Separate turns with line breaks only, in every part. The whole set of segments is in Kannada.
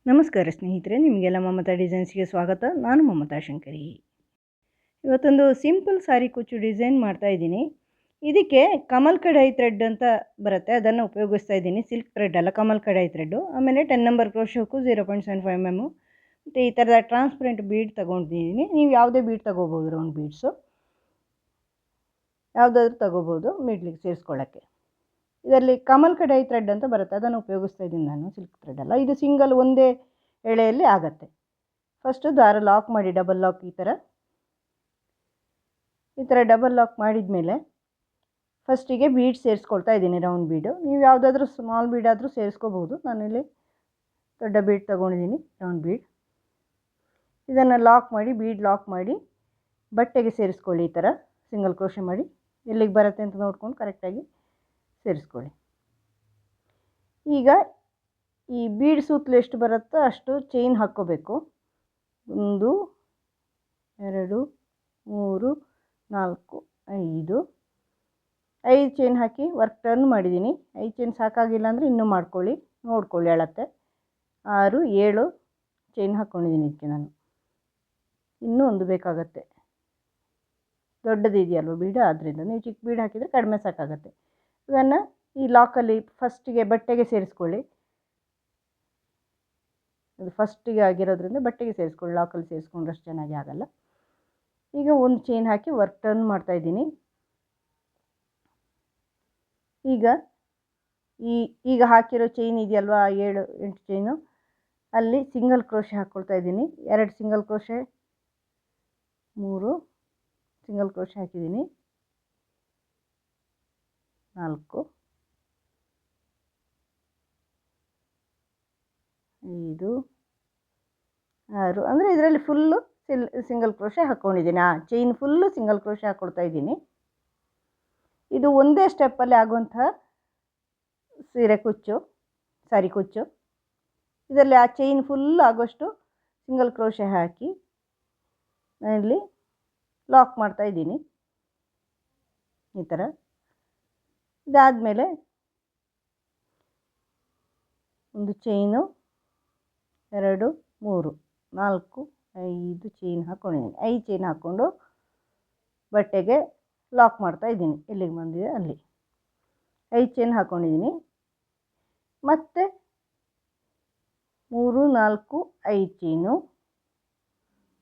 ನಮಸ್ಕಾರ ಸ್ನೇಹಿತರೆ, ನಿಮಗೆಲ್ಲ ಮಮತಾ ಡಿಸೈನ್ಸ್ಗೆ ಸ್ವಾಗತ. ನಾನು ಮಮತಾ ಶಂಕರಿ. ಇವತ್ತೊಂದು ಸಿಂಪಲ್ ಸಾರಿ ಕುಚ್ಚು ಡಿಸೈನ್ ಮಾಡ್ತಾ ಇದ್ದೀನಿ. ಇದಕ್ಕೆ ಕಮಲ್ ಕಡಾಯಿ ಥ್ರೆಡ್ ಅಂತ ಬರುತ್ತೆ, ಅದನ್ನು ಉಪಯೋಗಿಸ್ತಾ ಇದ್ದೀನಿ. ಸಿಲ್ಕ್ ಥ್ರೆಡ್ ಅಲ್ಲ, ಕಮಲ್ ಕಡಾಯಿ ಥ್ರೆಡ್ಡು. ಆಮೇಲೆ 10 ನಂಬರ್ ಕ್ರೋಶೆ ಹುಕ್ಕು 0.75 mm ಮತ್ತು ಈ ಥರದ ಟ್ರಾನ್ಸ್ಪರೆಂಟ್ ಬೀಡ್ ತೊಗೊಂಡಿದ್ದೀನಿ. ನೀವು ಯಾವುದೇ ಬೀಡ್ ತೊಗೋಬೋದು, ರೌಂಡ್ ಬೀಡ್ಸು ಯಾವುದಾದ್ರೂ ತೊಗೋಬೋದು ಮಿಡ್ಲಿಗೆ ಸೇರಿಸ್ಕೊಳ್ಳೋಕ್ಕೆ. ಇದರಲ್ಲಿ ಕಮಲ್ ಕಡಾಯಿ ಥ್ರೆಡ್ ಅಂತ ಬರುತ್ತೆ, ಅದನ್ನು ಉಪಯೋಗಿಸ್ತಾ ಇದ್ದೀನಿ ನಾನು. ಸಿಲ್ಕ್ ಥ್ರೆಡ್ ಅಲ್ಲ, ಇದು ಸಿಂಗಲ್ ಒಂದೇ ಎಳೆಯಲ್ಲಿ ಆಗುತ್ತೆ. ಫಸ್ಟು ದಾರ ಲಾಕ್ ಮಾಡಿ, ಡಬಲ್ ಲಾಕ್ ಈ ಥರ ಡಬಲ್ ಲಾಕ್ ಮಾಡಿದ ಮೇಲೆ ಫಸ್ಟಿಗೆ ಬೀಡ್ ಸೇರಿಸ್ಕೊಳ್ತಾ ಇದ್ದೀನಿ, ರೌಂಡ್ ಬೀಡು. ನೀವು ಯಾವುದಾದ್ರೂ ಸ್ಮಾಲ್ ಬೀಡ್ ಆದರೂ ಸೇರಿಸ್ಕೋಬೋದು. ನಾನಿಲ್ಲಿ ದೊಡ್ಡ ಬೀಡ್ ತೊಗೊಂಡಿದ್ದೀನಿ, ರೌಂಡ್ ಬೀಡ್. ಇದನ್ನು ಲಾಕ್ ಮಾಡಿ, ಬೀಡ್ ಲಾಕ್ ಮಾಡಿ ಬಟ್ಟೆಗೆ ಸೇರಿಸ್ಕೊಳ್ಳಿ. ಈ ಥರ ಸಿಂಗಲ್ ಕ್ರೋಶೆ ಮಾಡಿ ಎಲ್ಲಿಗೆ ಬರುತ್ತೆ ಅಂತ ನೋಡ್ಕೊಂಡು ಕರೆಕ್ಟಾಗಿ ಸೇರಿಸ್ಕೊಳ್ಳಿ. ಈಗ ಈ ಬೀಡ್ ಸುತ್ತಲೂ ಎಷ್ಟು ಬರುತ್ತೋ ಅಷ್ಟು ಚೈನ್ ಹಾಕ್ಕೋಬೇಕು. 1 2 3 4 5 ಚೈನ್ ಹಾಕಿ ವರ್ಕ್ ಟರ್ನ್ ಮಾಡಿದ್ದೀನಿ. 5 ಚೈನ್ ಸಾಕಾಗಿಲ್ಲ ಅಂದರೆ ಇನ್ನೂ ಮಾಡ್ಕೊಳ್ಳಿ, ನೋಡ್ಕೊಳ್ಳಿ ಅಳತೆ. 6 7 ಚೈನ್ ಹಾಕ್ಕೊಂಡಿದ್ದೀನಿ ಇದಕ್ಕೆ ನಾನು. ಇನ್ನೂ ಒಂದು ಬೇಕಾಗತ್ತೆ, ದೊಡ್ಡದು ಇದೆಯಲ್ವ ಬೀಡು, ಆದ್ದರಿಂದ ನೀವು ಚಿಕ್ಕ ಬೀಡ್ ಹಾಕಿದರೆ ಕಡಿಮೆ ಸಾಕಾಗತ್ತೆ. ಇದನ್ನು ಈ ಲಾಕಲ್ಲಿ ಫಸ್ಟಿಗೆ ಬಟ್ಟೆಗೆ ಸೇರಿಸ್ಕೊಳ್ಳಿ. ಅದು ಫಸ್ಟಿಗೆ ಆಗಿರೋದ್ರಿಂದ ಬಟ್ಟೆಗೆ ಸೇರಿಸ್ಕೊಳ್ಳಿ, ಲಾಕಲ್ಲಿ ಸೇರಿಸ್ಕೊಂಡ್ರೆ ಅಷ್ಟು ಚೆನ್ನಾಗಿ ಆಗಲ್ಲ. ಈಗ ಒಂದು ಚೈನ್ ಹಾಕಿ ವರ್ಕ್ ಟರ್ನ್ ಮಾಡ್ತಾಯಿದ್ದೀನಿ. ಈಗ ಹಾಕಿರೋ ಚೈನ್ ಇದೆಯಲ್ವ, 7 8 ಚೈನು, ಅಲ್ಲಿ ಸಿಂಗಲ್ ಕ್ರೋಶೆ ಹಾಕ್ಕೊಳ್ತಾ ಇದ್ದೀನಿ. 2 ಸಿಂಗಲ್ ಕ್ರೋಶೆ, 3 ಸಿಂಗಲ್ ಕ್ರೋಶೆ ಹಾಕಿದ್ದೀನಿ, 4 5 6 ಅಂದರೆ ಇದರಲ್ಲಿ ಫುಲ್ಲು ಸಿಂಗಲ್ ಕ್ರೋಶೆ ಹಾಕ್ಕೊಂಡಿದ್ದೀನಿ. ಚೈನ್ ಫುಲ್ಲು ಸಿಂಗಲ್ ಕ್ರೋಶೆ ಹಾಕ್ಕೊಳ್ತಾ ಇದ್ದೀನಿ. ಇದು ಒಂದೇ ಸ್ಟೆಪ್ಪಲ್ಲಿ ಆಗುವಂತಹ ಸಾರಿ ಕುಚ್ಚು. ಇದರಲ್ಲಿ ಆ ಚೈನ್ ಫುಲ್ ಆಗೋಷ್ಟು ಸಿಂಗಲ್ ಕ್ರೋಶೆ ಹಾಕಿ ನಾನಿಲ್ಲಿ ಲಾಕ್ ಮಾಡ್ತಾ ಇದ್ದೀನಿ ಈ ಥರ. ಇದಾದಮೇಲೆ ಒಂದು ಚೈನು, 2 3 4 5 ಚೈನ್ ಹಾಕ್ಕೊಂಡಿದ್ದೀನಿ. 5 ಚೈನ್ ಹಾಕ್ಕೊಂಡು ಬಟ್ಟೆಗೆ ಲಾಕ್ ಮಾಡ್ತಾ ಇದ್ದೀನಿ. ಎಲ್ಲಿಗೆ ಬಂದಿದೆ ಅಲ್ಲಿ 5 ಚೈನ್ ಹಾಕ್ಕೊಂಡಿದ್ದೀನಿ. ಮತ್ತು 3 4 5 ಚೈನು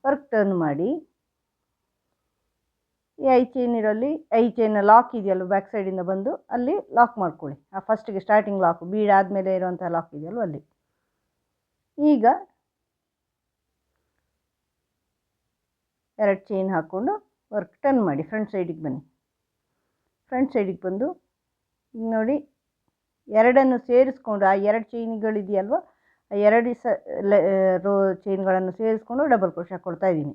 ವರ್ಕ್ ಟರ್ನ್ ಮಾಡಿ ಈ 5 ಚೈನ್ ಇರೋಲ್ಲಿ 5 ಚೈನ್ ಲಾಕ್ ಇದೆಯಲ್ವ, ಬ್ಯಾಕ್ ಸೈಡಿಂದ ಬಂದು ಅಲ್ಲಿ ಲಾಕ್ ಮಾಡ್ಕೊಳ್ಳಿ. ಆ ಫಸ್ಟಿಗೆ ಸ್ಟಾರ್ಟಿಂಗ್ ಲಾಕ್, ಬೀಡ್ ಆದಮೇಲೆ ಇರೋವಂಥ ಲಾಕ್ ಇದೆಯಲ್ವ ಅಲ್ಲಿ. ಈಗ 2 ಚೈನ್ ಹಾಕ್ಕೊಂಡು ವರ್ಕ್ ಟರ್ನ್ ಮಾಡಿ ಫ್ರಂಟ್ ಸೈಡಿಗೆ ಬನ್ನಿ. ಫ್ರಂಟ್ ಸೈಡಿಗೆ ಬಂದು ನೋಡಿ, 2 ಸೇರಿಸ್ಕೊಂಡು ಆ 2 ಚೈನ್ಗಳಿದೆಯಲ್ವ, ಆ 2 ರೋ ಚೈನ್ಗಳನ್ನು ಸೇರಿಸ್ಕೊಂಡು ಡಬಲ್ ಕ್ರೋಶೆ ಹಾಕ್ಕೊಳ್ತಾ ಇದ್ದೀನಿ.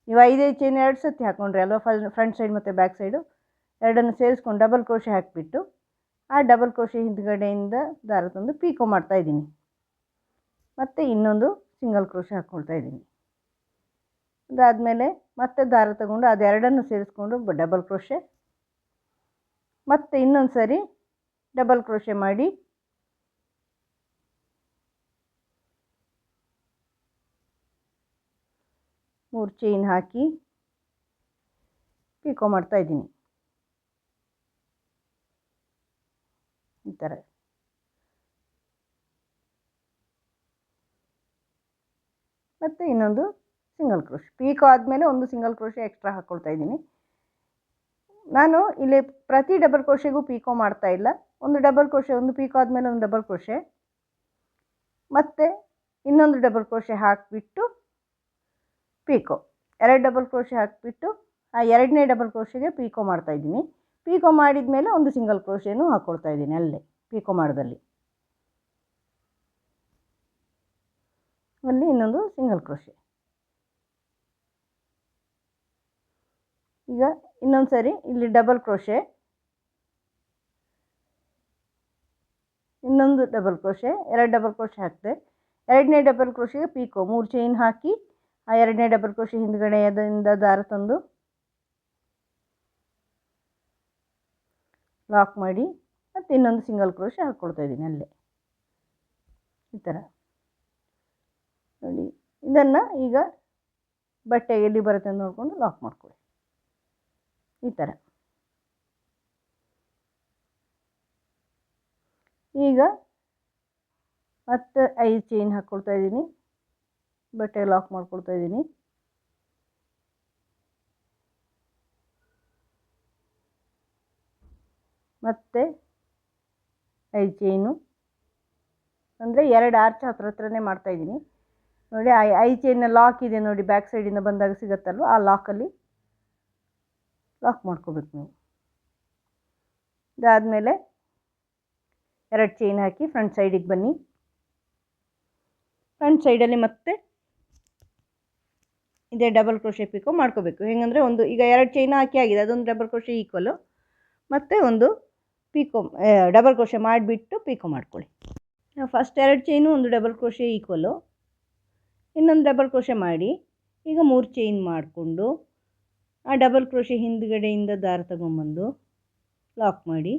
ನೀವು 5 ಚೈನ್ 2 ಸತಿ ಹಾಕ್ಕೊಂಡ್ರಿ ಅಲ್ವ, ಫ್ರಂಟ್ ಸೈಡ್ ಮತ್ತು ಬ್ಯಾಕ್ ಸೈಡು 2 ಸೇರಿಸ್ಕೊಂಡು ಡಬಲ್ ಕ್ರೋಶೆ ಹಾಕಿಬಿಟ್ಟು ಆ ಡಬಲ್ ಕ್ರೋಶೆ ಹಿಂದ್ಗಡೆಯಿಂದ ದಾರ ತಂದು ಪೀಕೋ ಮಾಡ್ತಾ ಇದ್ದೀನಿ. ಮತ್ತು ಇನ್ನೊಂದು ಸಿಂಗಲ್ ಕ್ರೋಶೆ ಹಾಕ್ಕೊಳ್ತಾ ಇದ್ದೀನಿ. ಅದಾದಮೇಲೆ ಮತ್ತೆ ದಾರ ತಗೊಂಡು ಅದು 2 ಸೇರಿಸ್ಕೊಂಡು ಡಬಲ್ ಕ್ರೋಶೆ, ಮತ್ತು ಇನ್ನೊಂದು ಸರಿ ಡಬಲ್ ಕ್ರೋಶೆ ಮಾಡಿ ಮೂರು ಚೈನ್ ಹಾಕಿ ಪೀಕೋ ಮಾಡ್ತಾ ಇದ್ದೀನಿ ಈ ಥರ. ಮತ್ತು ಇನ್ನೊಂದು ಸಿಂಗಲ್ ಕ್ರೋಶೆ, ಪೀಕೋ ಆದಮೇಲೆ ಒಂದು ಸಿಂಗಲ್ ಕ್ರೋಶೆ ಎಕ್ಸ್ಟ್ರಾ ಹಾಕ್ಕೊಳ್ತಾ ಇದ್ದೀನಿ. ನಾನು ಇಲ್ಲಿ ಪ್ರತಿ ಡಬಲ್ ಕ್ರೋಶೆಗೂ ಪೀಕೋ ಮಾಡ್ತಾ ಇಲ್ಲ. ಒಂದು ಡಬಲ್ ಕ್ರೋಶೆ, ಒಂದು ಪೀಕೋ ಆದಮೇಲೆ ಒಂದು ಡಬಲ್ ಕ್ರೋಶೆ, ಮತ್ತು ಇನ್ನೊಂದು ಡಬಲ್ ಕ್ರೋಶೆ ಹಾಕಿಬಿಟ್ಟು ಪೀಕೋ, 2 ಡಬಲ್ ಕ್ರೋಶೆ ಹಾಕಿಬಿಟ್ಟು ಆ 2ನೇ ಡಬಲ್ ಕ್ರೋಶೆಗೆ ಪೀಕೋ ಮಾಡ್ತಾಯಿದ್ದೀನಿ. ಪೀಕೋ ಮಾಡಿದ ಮೇಲೆ ಒಂದು ಸಿಂಗಲ್ ಕ್ರೋಶೆನೂ ಹಾಕ್ಕೊಳ್ತಾ ಇದ್ದೀನಿ ಅಲ್ಲೇ ಪೀಕೋ ಮಾಡೋದಲ್ಲಿ. ಅಲ್ಲಿ ಇನ್ನೊಂದು ಸಿಂಗಲ್ ಕ್ರೋಶೆ. ಈಗ ಇನ್ನೊಂದು ಸರಿ ಇಲ್ಲಿ ಡಬಲ್ ಕ್ರೋಶೆ, ಇನ್ನೊಂದು ಡಬಲ್ ಕ್ರೋಶೆ, 2 ಡಬಲ್ ಕ್ರೋಶೆ ಹಾಕಿದೆ. 2ನೇ ಡಬಲ್ ಕ್ರೋಶೆಗೆ ಪೀಕೋ, 3 ಚೈನ್ ಹಾಕಿ ಆ 2ನೇ ಡಬಲ್ ಕ್ರೋಶೆ ಹಿಂದ್ಗಡೆಯಿಂದ ದಾರ ತಂದು ಲಾಕ್ ಮಾಡಿ ಮತ್ತು ಇನ್ನೊಂದು ಸಿಂಗಲ್ ಕ್ರೋಶೆ ಹಾಕ್ಕೊಳ್ತಾ ಇದ್ದೀನಿ ಅಲ್ಲೇ ಈ ಥರ. ನೋಡಿ. ಇದನ್ನು ಈಗ ಬಟ್ಟೆ ಎಲ್ಲಿ ಬರುತ್ತೆ ಅಂತ ನೋಡಿಕೊಂಡು ಲಾಕ್ ಮಾಡ್ಕೊಳ್ಳಿ ಈ ಥರ. ಈಗ ಮತ್ತೆ 5 ಚೈನ್ ಹಾಕ್ಕೊಳ್ತಾ ಇದ್ದೀನಿ, ಬಟ್ಟೆ ಲಾಕ್ ಮಾಡ್ಕೊಳ್ತಾ ಇದ್ದೀನಿ. ಮತ್ತೆ 5 ಚೈನು ಅಂದರೆ 2 ಆರ್ಚ್ ಹತ್ರನೇ ಮಾಡ್ತಾಯಿದ್ದೀನಿ ನೋಡಿ. 5 ಚೈನ್ನ ಲಾಕ್ ಇದೆ ನೋಡಿ, ಬ್ಯಾಕ್ ಸೈಡಿಂದ ಬಂದಾಗ ಸಿಗುತ್ತಲ್ವ, ಆ ಲಾಕಲ್ಲಿ ಲಾಕ್ ಮಾಡ್ಕೋಬೇಕು ನೀವು. ಇದಾದಮೇಲೆ 2 ಚೈನ್ ಹಾಕಿ ಫ್ರಂಟ್ ಸೈಡಿಗೆ ಬನ್ನಿ. ಫ್ರಂಟ್ ಸೈಡಲ್ಲಿ ಮತ್ತೆ ಇದೇ ಡಬಲ್ ಕ್ರೋಶೆ ಪಿಕೋ ಮಾಡ್ಕೋಬೇಕು. ಹೆಂಗಂದರೆ ಒಂದು ಈಗ 2 ಚೈನ್ ಹಾಕಿ ಆಗಿದೆ, ಅದೊಂದು ಡಬಲ್ ಕ್ರೋಶೆ ಈಕ್ವಲು, ಮತ್ತು ಒಂದು ಪಿಕೋ ಡಬಲ್ ಕ್ರೋಶೆ ಮಾಡಿಬಿಟ್ಟು ಪಿಕೋ ಮಾಡ್ಕೊಳ್ಳಿ. ಫಸ್ಟ್ 2 ಚೈನು ಒಂದು ಡಬಲ್ ಕ್ರೋಶೆ ಈಕ್ವಲು, ಇನ್ನೊಂದು ಡಬಲ್ ಕ್ರೋಶೆ ಮಾಡಿ ಈಗ 3 ಚೈನ್ ಮಾಡಿಕೊಂಡು ಆ ಡಬಲ್ ಕ್ರೋಶೆ ಹಿಂದ್ಗಡೆಯಿಂದ ದಾರ ತಗೊಂಬಂದು ಲಾಕ್ ಮಾಡಿ,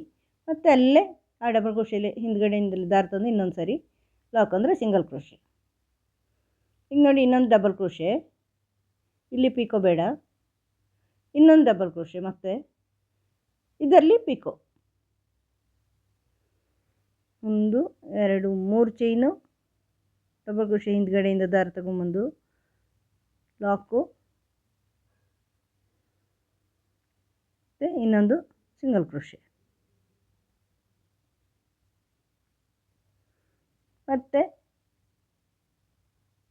ಮತ್ತು ಅಲ್ಲೇ ಆ ಡಬಲ್ ಕ್ರೋಶೆಲಿ ಹಿಂದ್ಗಡೆಯಿಂದಲೇ ದಾರ ತಂದು ಇನ್ನೊಂದು ಸರಿ ಲಾಕ್ ಅಂದರೆ ಸಿಂಗಲ್ ಕ್ರೋಶೆ. ಈಗ ನೋಡಿ ಇನ್ನೊಂದು ಡಬಲ್ ಕ್ರೋಶೆ, ಇಲ್ಲಿ ಪಿಕೋ ಬೇಡ, ಇನ್ನೊಂದು ಡಬಲ್ ಕ್ರೋಶೆ, ಮತ್ತು ಇದರಲ್ಲಿ ಪಿಕೋ 1 2 3 ಚೈನು ಡಬಲ್ ಕ್ರೋಶೆ ಹಿಂದ್ಗಡೆಯಿಂದ ದಾರ ತಗೊಂಬಂದು ಲಾಕು, ಮತ್ತು ಇನ್ನೊಂದು ಸಿಂಗಲ್ ಕ್ರೋಶೆ, ಮತ್ತು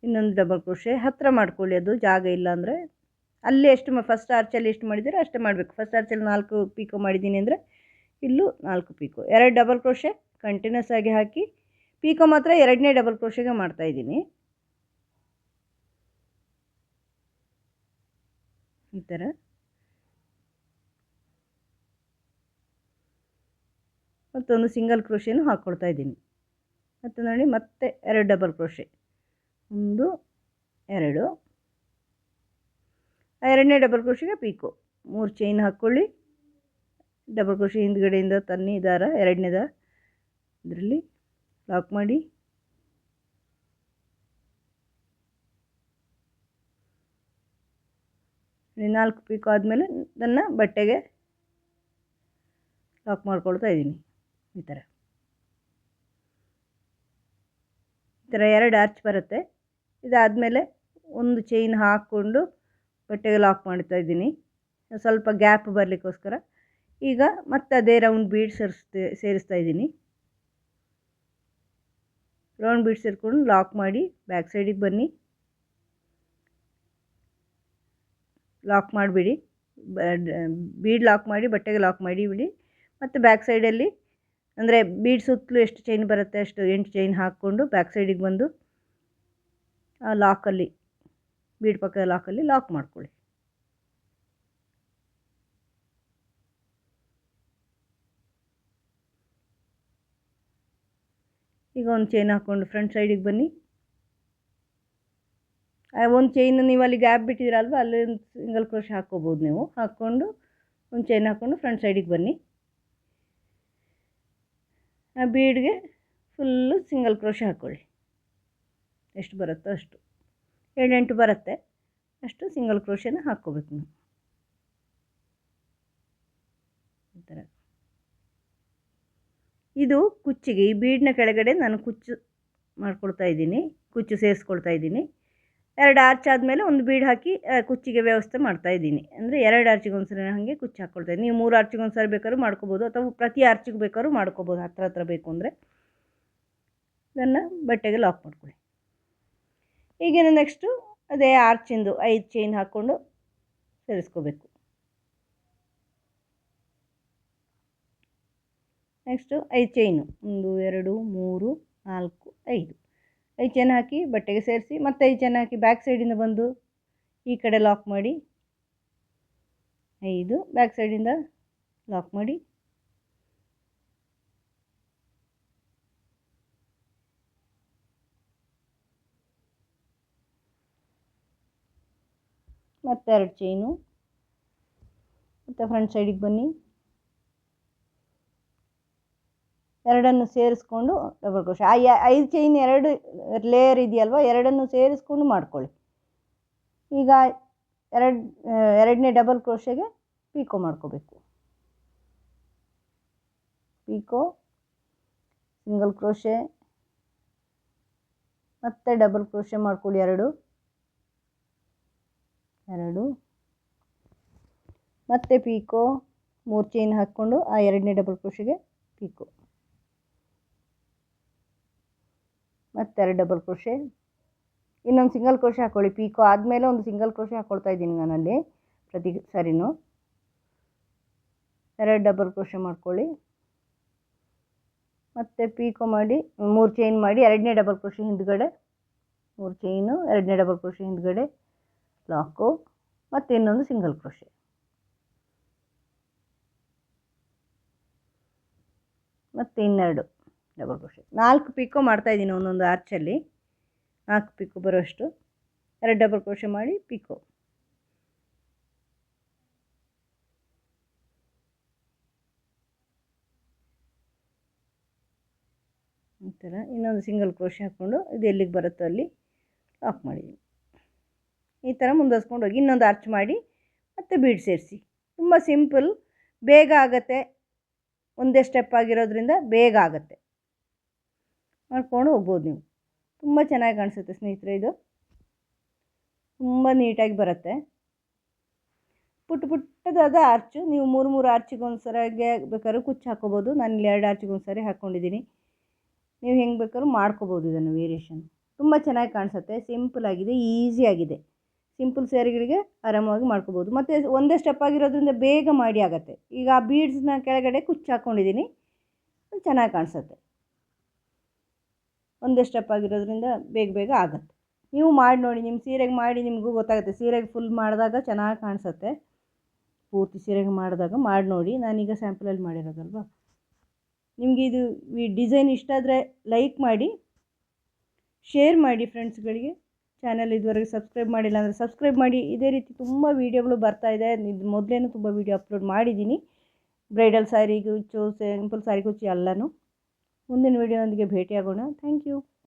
ಇನ್ನೊಂದು ಡಬಲ್ ಕ್ರೋಶೆ. ಹತ್ತಿರ ಮಾಡ್ಕೊಳ್ಳಿ, ಅದು ಜಾಗ ಇಲ್ಲ ಅಂದರೆ ಅಲ್ಲಿ ಎಷ್ಟು ಫಸ್ಟ್ ಆರ್ಚಲ್ಲಿ ಎಷ್ಟು ಮಾಡಿದ್ದೀರೋ ಅಷ್ಟೇ ಮಾಡಬೇಕು. ಫಸ್ಟ್ ಆರ್ಚಲ್ಲಿ 4 ಪಿಕೋ ಮಾಡಿದ್ದೀನಿ ಅಂದರೆ ಇಲ್ಲೂ 4 ಪಿಕೋ. 2 ಡಬಲ್ ಕ್ರೋಶೆ ಕಂಟಿನ್ಯೂಸ್ ಆಗಿ ಹಾಕಿ, ಪಿಕೋ ಮಾತ್ರ 2ನೇ ಡಬಲ್ ಕ್ರೋಶೆಗೆ ಮಾಡ್ತಾಯಿದ್ದೀನಿ ಈ ಥರ. ಮತ್ತೊಂದು ಸಿಂಗಲ್ ಕ್ರೋಶೆನೂ ಹಾಕ್ಕೊಳ್ತಾ ಇದ್ದೀನಿ. ಮತ್ತು ನೋಡಿ ಮತ್ತೆ 2 ಡಬಲ್ ಕ್ರೋಶೆ, 1 2, 2ನೇ ಡಬಲ್ ಕ್ರೋಶೆಗೆ ಪಿಕೋ, 3 ಚೈನ್ ಹಾಕ್ಕೊಳ್ಳಿ, ಡಬಲ್ ಕ್ರೋಶೆ ಹಿಂದ್ಗಡೆಯಿಂದ ತನ್ನಿ ದಾರ 2ನೇ ದಾರ ಇದರಲ್ಲಿ ಲಾಕ್ ಮಾಡಿ, ನಾಲ್ಕು ಪಿಕೋ ಆದಮೇಲೆ ಇದನ್ನು ಬಟ್ಟೆಗೆ ಲಾಕ್ ಮಾಡ್ಕೊಳ್ತಾ ಇದ್ದೀನಿ ಈ ಥರ. ಈ ಥರ 2 ಆರ್ಚ್ ಬರುತ್ತೆ. ಇದಾದಮೇಲೆ ಒಂದು ಚೈನ್ ಹಾಕ್ಕೊಂಡು ಬಟ್ಟೆಗೆ ಲಾಕ್ ಮಾಡ್ತಾ ಇದ್ದೀನಿ, ಸ್ವಲ್ಪ ಗ್ಯಾಪ್ ಬರಲಿಕ್ಕೋಸ್ಕರ. ಈಗ ಮತ್ತೆ ಅದೇ ರೌಂಡ್ ಬೀಡ್ ಸೇರಿಸ್ತಾ ಇದ್ದೀನಿ. ರೌಂಡ್ ಬೀಡ್ ಸೇರಿಕೊಂಡು ಲಾಕ್ ಮಾಡಿ ಬ್ಯಾಕ್ ಸೈಡಿಗೆ ಬನ್ನಿ, ಲಾಕ್ ಮಾಡಿಬಿಡಿ, ಬೀಡ್ ಲಾಕ್ ಮಾಡಿ ಬಟ್ಟೆಗೆ ಲಾಕ್ ಮಾಡಿಬಿಡಿ. ಮತ್ತು ಬ್ಯಾಕ್ ಸೈಡಲ್ಲಿ ಅಂದರೆ ಬೀಡ್ ಸುತ್ತಲೂ ಎಷ್ಟು ಚೈನ್ ಬರುತ್ತೆ ಅಷ್ಟು 8 ಚೈನ್ ಹಾಕ್ಕೊಂಡು ಬ್ಯಾಕ್ ಸೈಡಿಗೆ ಬಂದು ಆ ಲಾಕಲ್ಲಿ ಬೀಡ್ ಪಕ್ಕದ ಲಾಕಲ್ಲಿ ಲಾಕ್ ಮಾಡ್ಕೊಳ್ಳಿ. ಈಗ ಒಂದು ಚೈನ್ ಹಾಕ್ಕೊಂಡು ಫ್ರಂಟ್ ಸೈಡಿಗೆ ಬನ್ನಿ. ಒಂದು ಚೈನ್ ನೀವು ಅಲ್ಲಿ ಗ್ಯಾಪ್ ಬಿಟ್ಟಿದ್ದೀರಲ್ವ, ಅಲ್ಲಿ ಒಂದು ಸಿಂಗಲ್ ಕ್ರೋಶೆ ಹಾಕ್ಕೋಬೋದು ನೀವು. ಹಾಕ್ಕೊಂಡು ಒಂದು ಚೈನ್ ಹಾಕ್ಕೊಂಡು ಫ್ರಂಟ್ ಸೈಡಿಗೆ ಬನ್ನಿ. ಆ ಬೀಡ್ಗೆ ಫುಲ್ಲು ಸಿಂಗಲ್ ಕ್ರೋಶೆ ಹಾಕ್ಕೊಳ್ಳಿ, ಎಷ್ಟು ಬರುತ್ತೋ ಅಷ್ಟು, 7-8 ಬರುತ್ತೆ ಅಷ್ಟು ಸಿಂಗಲ್ ಕ್ರೋಶೆನ ಹಾಕ್ಕೋಬೇಕು ನೀವು ಈ ಥರ. ಇದು ಕುಚ್ಚಿಗೆ, ಈ ಬೀಡ್ನ ಕೆಳಗಡೆ ನಾನು ಕುಚ್ಚು ಮಾಡ್ಕೊಳ್ತಾ ಇದ್ದೀನಿ, ಕುಚ್ಚು ಸೇರಿಸ್ಕೊಳ್ತಾ ಇದ್ದೀನಿ. 2 ಆರ್ಚ್ ಆದಮೇಲೆ ಒಂದು ಬೀಡ್ ಹಾಕಿ ಕುಚ್ಚಿಗೆ ವ್ಯವಸ್ಥೆ ಮಾಡ್ತಾಯಿದ್ದೀನಿ. ಅಂದರೆ 2 ಆರ್ಚಿಗೆ ಒಂದು ಸರಿ ಹಾಗೆ ಕುಚ್ಚು ಹಾಕ್ಕೊಳ್ತಾ ಇದ್ದೀನಿ. ನೀವು 3 ಆರ್ಚಿಗೆ ಒಂದು ಸರಿ ಬೇಕಾದ್ರೂ ಮಾಡ್ಕೋಬೋದು, ಅಥವಾ ಪ್ರತಿ ಆರ್ಚಿಗೆ ಬೇಕಾದ್ರೂ ಮಾಡ್ಕೋಬೋದು, ಹತ್ರ ಬೇಕು ಅಂದರೆ. ಇದನ್ನು ಬಟ್ಟೆಗೆ ಲಾಕ್ ಮಾಡ್ಕೊಳ್ಳಿ. ಈಗೇನು ನೆಕ್ಸ್ಟು ಅದೇ ಆರ್ಚಿಂದು 5 ಚೈನ್ ಹಾಕ್ಕೊಂಡು ಸೇರಿಸ್ಕೋಬೇಕು. ನೆಕ್ಸ್ಟು 5 ಚೈನು 1 2 3 4 5 ಚೈನ್ ಹಾಕಿ ಬಟ್ಟೆಗೆ ಸೇರಿಸಿ, ಮತ್ತೆ 5 ಚೈನ್ ಹಾಕಿ ಬ್ಯಾಕ್ ಸೈಡಿಂದ ಬಂದು ಈ ಕಡೆ ಲಾಕ್ ಮಾಡಿ, 5 ಬ್ಯಾಕ್ ಸೈಡಿಂದ ಲಾಕ್ ಮಾಡಿ, ಮತ್ತೆ 2 ಚೈನು, ಮತ್ತು ಫ್ರಂಟ್ ಸೈಡಿಗೆ ಬನ್ನಿ, ಎರಡನ್ನು ಸೇರಿಸ್ಕೊಂಡು ಡಬಲ್ ಕ್ರೋಶೆ. 5 ಚೈನ್ 2 ಲೇಯರ್ ಇದೆಯಲ್ವ, ಎರಡನ್ನು ಸೇರಿಸ್ಕೊಂಡು ಮಾಡ್ಕೊಳ್ಳಿ. ಈಗ ಎರಡನೇ ಡಬಲ್ ಕ್ರೋಶೆಗೆ ಪೀಕೋ ಮಾಡ್ಕೋಬೇಕು. ಪೀಕೋ, ಸಿಂಗಲ್ ಕ್ರೋಶೆ, ಮತ್ತೆ ಡಬಲ್ ಕ್ರೋಶೆ ಮಾಡ್ಕೊಳ್ಳಿ. ಎರಡು ಮತ್ತೆ ಪೀಕೋ, 3 ಚೈನ್ ಹಾಕ್ಕೊಂಡು ಆ ಎರಡನೇ ಡಬಲ್ ಕ್ರೋಶೆಗೆ ಪೀಕೋ, ಮತ್ತೆ 2 ಡಬಲ್ ಕ್ರೋಶೆ, ಇನ್ನೊಂದು ಸಿಂಗಲ್ ಕ್ರೋಶೆ ಹಾಕ್ಕೊಳ್ಳಿ. ಪೀಕೋ ಆದಮೇಲೆ ಒಂದು ಸಿಂಗಲ್ ಕ್ರೋಶೆ ಹಾಕ್ಕೊಳ್ತಾ ಇದ್ದೀನಿ ನಾನಲ್ಲಿ ಪ್ರತಿ ಸಾರಿನೂ. 2 ಡಬಲ್ ಕ್ರೋಶೆ ಮಾಡ್ಕೊಳ್ಳಿ, ಮತ್ತು ಪೀಕೋ ಮಾಡಿ 3 ಚೈನ್ ಮಾಡಿ ಎರಡನೇ ಡಬಲ್ ಕ್ರೋಶೆ ಹಿಂದ್ಗಡೆ, 3 ಚೈನು, ಎರಡನೇ ಡಬಲ್ ಕ್ರೋಶೆ ಹಿಂದ್ಗಡೆ ಲಾಕು, ಮತ್ತು ಇನ್ನೊಂದು ಸಿಂಗಲ್ ಕ್ರೋಶೆ. ಮತ್ತು ಇನ್ನೆರಡು ಡಬಲ್ ಕ್ರೋಶೆ. 4 ಪೀಕೋ ಮಾಡ್ತಾಯಿದ್ದೀನಿ ಒಂದೊಂದು ಆರ್ಚಲ್ಲಿ, 4 ಪೀಕೋ ಬರೋಷ್ಟು. 2 ಡಬಲ್ ಕ್ರೋಶೆ ಮಾಡಿ ಪೀಕೋ, ಈ ಥರ ಇನ್ನೊಂದು ಸಿಂಗಲ್ ಕ್ರೋಶೆ ಹಾಕ್ಕೊಂಡು ಇದು ಎಲ್ಲಿಗೆ ಬರುತ್ತೋ ಅಲ್ಲಿ ಲಾಕ್ ಮಾಡಿದ್ದೀನಿ. ಈ ಥರ ಮುಂದುವರ್ಸ್ಕೊಂಡು ಹೋಗಿ ಇನ್ನೊಂದು ಆರ್ಚ್ ಮಾಡಿ ಮತ್ತು ಬೀಡ್ ಸೇರಿಸಿ. ತುಂಬ ಸಿಂಪಲ್, ಬೇಗ ಆಗುತ್ತೆ. ಒಂದೇ ಸ್ಟೆಪ್ ಆಗಿರೋದ್ರಿಂದ ಬೇಗ ಆಗುತ್ತೆ, ಮಾಡ್ಕೊಂಡು ಹೋಗ್ಬೋದು ನೀವು. ತುಂಬ ಚೆನ್ನಾಗಿ ಕಾಣಿಸುತ್ತೆ ಸ್ನೇಹಿತರೆ, ಇದು ತುಂಬ ನೀಟಾಗಿ ಬರುತ್ತೆ. ಪುಟ್ಟದಾದ ಆರ್ಚು. ನೀವು 3 ಆರ್ಚಿಗೊಂದ್ಸರಿಗೆ ಬೇಕಾದ್ರೂ ಕುಚ್ಚು ಹಾಕ್ಕೋಬೋದು. ನಾನು ಇಲ್ಲಿ 2 ಆರ್ಚಿಗೊಂದ್ಸರಿ ಹಾಕ್ಕೊಂಡಿದ್ದೀನಿ. ನೀವು ಹೆಂಗೆ ಬೇಕಾದ್ರೂ ಮಾಡ್ಕೋಬೋದು ಇದನ್ನು ವೇರಿಯೇಷನ್. ತುಂಬ ಚೆನ್ನಾಗಿ ಕಾಣಿಸುತ್ತೆ, ಸಿಂಪಲ್ ಆಗಿದೆ, ಈಸಿಯಾಗಿದೆ. ಸಿಂಪಲ್ ಸ್ಯಾರಿಗಳಿಗೆ ಆರಾಮವಾಗಿ ಮಾಡ್ಕೋಬೋದು. ಮತ್ತು ಒಂದೇ ಸ್ಟೆಪ್ ಆಗಿರೋದ್ರಿಂದ ಬೇಗ ಮಾಡಿ ಆಗುತ್ತೆ. ಈಗ ಆ ಬೀಡ್ಸ್ನ ಕೆಳಗಡೆ ಕುಚ್ಚು ಹಾಕ್ಕೊಂಡಿದ್ದೀನಿ, ಅದು ಚೆನ್ನಾಗಿ ಕಾಣಿಸುತ್ತೆ. ಒಂದೇ ಸ್ಟೆಪ್ ಆಗಿರೋದ್ರಿಂದ ಬೇಗ ಆಗುತ್ತೆ. ನೀವು ಮಾಡಿ ನೋಡಿ, ನಿಮ್ಮ ಸೀರೆಗೆ ಮಾಡಿ ನಿಮಗೂ ಗೊತ್ತಾಗುತ್ತೆ. ಸೀರೆಗೆ ಫುಲ್ ಮಾಡಿದಾಗ ಚೆನ್ನಾಗಿ ಕಾಣಿಸುತ್ತೆ. ಪೂರ್ತಿ ಸೀರೆಗೆ ಮಾಡಿದಾಗ ಮಾಡಿ ನೋಡಿ. ನಾನೀಗ ಸ್ಯಾಂಪಲಲ್ಲಿ ಮಾಡಿರೋದಲ್ವ. ನಿಮಗೆ ಇದು ಈ ಡಿಸೈನ್ ಇಷ್ಟ ಆದರೆ ಲೈಕ್ ಮಾಡಿ, ಶೇರ್ ಮಾಡಿ ಫ್ರೆಂಡ್ಸ್ಗಳಿಗೆ. ಚಾನಲ್ ಇದುವರೆಗೆ ಸಬ್ಸ್ಕ್ರೈಬ್ ಮಾಡಿಲ್ಲ ಅಂದರೆ ಸಬ್ಸ್ಕ್ರೈಬ್ ಮಾಡಿ. ಇದೇ ರೀತಿ ತುಂಬ ವೀಡಿಯೋಗಳು ಬರ್ತಾಯಿದೆ. ಇದು ಮೊದಲೇನೂ ತುಂಬ ವೀಡಿಯೋ ಅಪ್ಲೋಡ್ ಮಾಡಿದ್ದೀನಿ. ಬ್ರೈಡಲ್ ಸ್ಯಾರಿ ಕುಚ್ಚು, ಸಿಂಪಲ್ ಸ್ಯಾರಿ ಕುಚ್ಚು ಎಲ್ಲನೂ. ಮುಂದಿನ ವೀಡಿಯೋದೊಂದಿಗೆ ಭೇಟಿಯಾಗೋಣ. Thank you.